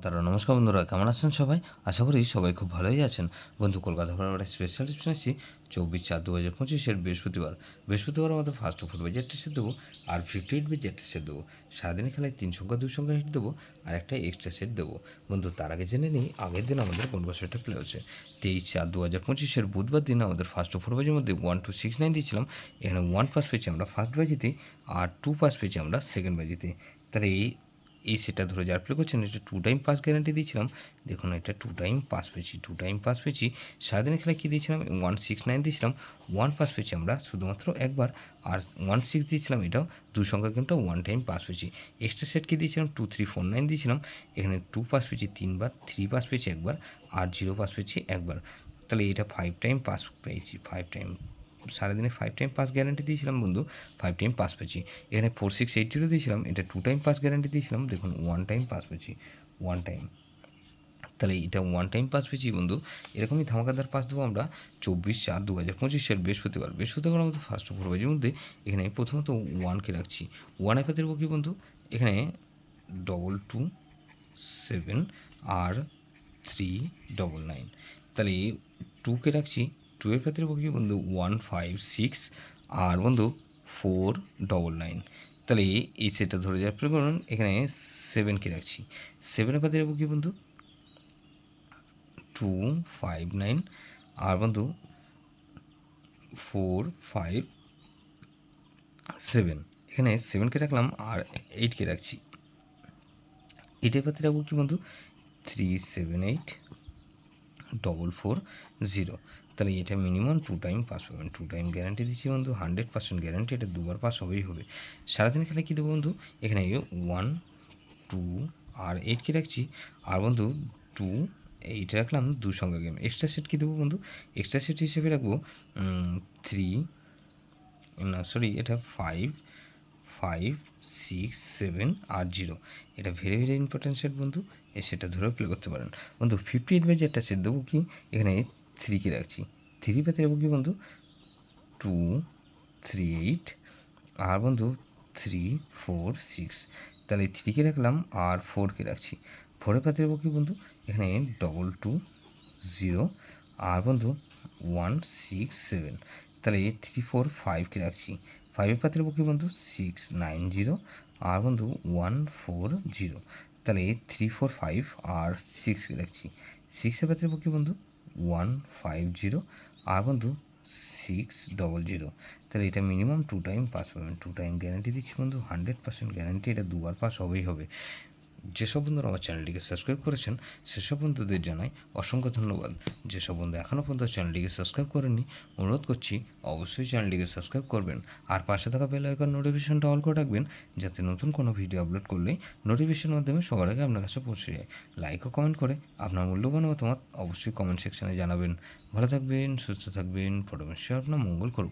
মাতারা। নমস্কার বন্ধুরা, কেমন আছেন সবাই? আশা করি সবাই খুব ভালোই আছেন। বন্ধু, কলকাতা ভাড়ার একটা স্পেশাল টিপস নিচ্ছি 24/4/2025 বৃহস্পতিবার আমাদের first food by Z set দেবো, আর 58 বাই জেড সেট দেবো। সারাদিনে খেলায় 3 সংখ্যা 2 সংখ্যা হিট দেবো, আর একটা এক্সট্রা সেট দেবো। বন্ধু, তার আগে জেনে নিই আগের দিন আমাদের কোন বছরটা প্লে হচ্ছে। 23/4/2025 বুধবার দিন আমাদের ফার্স্ট ফুড বাজির মধ্যে 1269 দিয়েছিলাম। এখানে 1 পাস পেয়েছি আমরা ফার্স্ট বাজিতে, আর 2 পাস পেয়েছি আমরা সেকেন্ড বাজিতে। তাহলে এই সেটটা ধরে যার প্লে করছেন, এটা 2 টাইম পাস গ্যারান্টি দিয়েছিলাম। দেখুন, এটা 2 টাইম পাস পেয়েছি। সারাদিনের খেলায় কী দিয়েছিলাম? 169 দিয়েছিলাম, 1 পাস পেয়েছি আমরা শুধুমাত্র একবার। আর 16 দিয়েছিলাম, এটাও 2 সংখ্যা গেমটা 1 টাইম পাস পেয়েছি। এক্সট্রা সেট কী দিয়েছিলাম? 2349 দিয়েছিলাম। এখানে 2 পাস পেয়েছি 3বার, 3 পাস পেয়েছি একবার, আর 0 পাস পেয়েছি একবার। তাহলে এটা 5 টাইম পাস পেয়েছি। 5 টাইম সারাদিনে 5 টাইম পাস গ্যারান্টি দিয়েছিলাম বন্ধু, 5 টাইম পাস পেয়েছি। এখানে 4680 দিয়েছিলাম, এটা 2 টাইম পাস গ্যারান্টি দিয়েছিলাম। দেখুন, 1 টাইম পাস পেয়েছি, 1 টাইম। তাহলে এটা 1 টাইম পাস পেয়েছি বন্ধু। এরকমই ধামাকাদার পাস দেবো আমরা 24/4/2025 বৃহস্পতিবার আমাদের ফার্স্ট ফোর বাজির মধ্যে। এখানে প্রথমত 1কে রাখছি, 1 এর দেবো কি বন্ধু? এখানে 2227 আর 399। তাহলে 2কে রাখছি, 2 এর ক্ষেত্রে কি বন্ধু? 156 আর বন্ধু 499। তাহলে এই সেটটা ধরে যাওয়ার পরে করুন, এখানে 7কে রাখছি, 7 এর ক্ষেত্রে কি বন্ধু? 259 আর বন্ধু 457। এখানে 7কে রাখলাম আর 8কে রাখছি। 8 এর ক্ষেত্রে রাখবো কি বন্ধু? 378440। তাহলে এটা মিনিমাম 2 টাইম পাস পাবেন। 2 টাইম গ্যারান্টি দিচ্ছি বন্ধু, 100% গ্যারান্টি। এটা দুবার পাস হবেই হবে। সারাদিন খেলে কী দেবো বন্ধু? এখানে 1 2 আর 8কে রাখছি, আর বন্ধু 2 8 রাখলাম 2 সংখ্যা গেম। এক্সট্রা সেট কী দেবো বন্ধু? এক্সট্রা সেট হিসেবে রাখবো 3 না সরি, এটা 5 5 6 7 আর 0। এটা ভেরি ভেরি ইম্পর্টেন্ট সেট বন্ধু, এই সেটটা ধরেও প্লে করতে পারেন বন্ধু। 58 বাই একটা সেট দেবো কি? এখানে 3কে রাখছি, 3 পেতে দেবো কি বন্ধু? 2 3 8 আর বন্ধু 3 4 6। তাহলে 3কে রাখলাম আর 4কে রাখছি। 4 পেতে দেবো কি বন্ধু? এখানে 220 আর বন্ধু 167। তাহলে 3 4 5কে রাখছি। 5এর পাত্রে দেবো কি বন্ধু? 690 আর বন্ধু 140। তাহলে 3 4 5 আর 6কে রাখছি। 6এর পাত্রে দেবো কি বন্ধু? 150 আর বন্ধু 600। তাহলে এটা মিনিমাম 2 টাইম পাস পাবেন। 2 টাইম গ্যারান্টি দিচ্ছি বন্ধু, 100% গ্যারান্টি। এটা দুবার পাস হবেই হবে। যেসব বন্ধুরা আমার চ্যানেলটিকে সাবস্ক্রাইব করেছেন, সেসব বন্ধুদের জানাই অসংখ্য ধন্যবাদ। যেসব বন্ধু এখনও পর্যন্ত চ্যানেলটিকে সাবস্ক্রাইব করেননি, অনুরোধ করছি অবশ্যই চ্যানেলটিকে সাবস্ক্রাইব করবেন, আর পাশে থাকা বেল আইকন নোটিফিকেশনটা অল করে রাখবেন, যাতে নতুন কোনো ভিডিও আপলোড করলেই নোটিফিকেশনের মাধ্যমে সবার আগে আপনার কাছে পৌঁছে যায়। লাইক ও কমেন্ট করে আপনার মূল্যবান মতামত অবশ্যই কমেন্ট সেকশনে জানাবেন। ভালো থাকবেন, সুস্থ থাকবেন, পরমেশ্বর আপনার মঙ্গল করুক।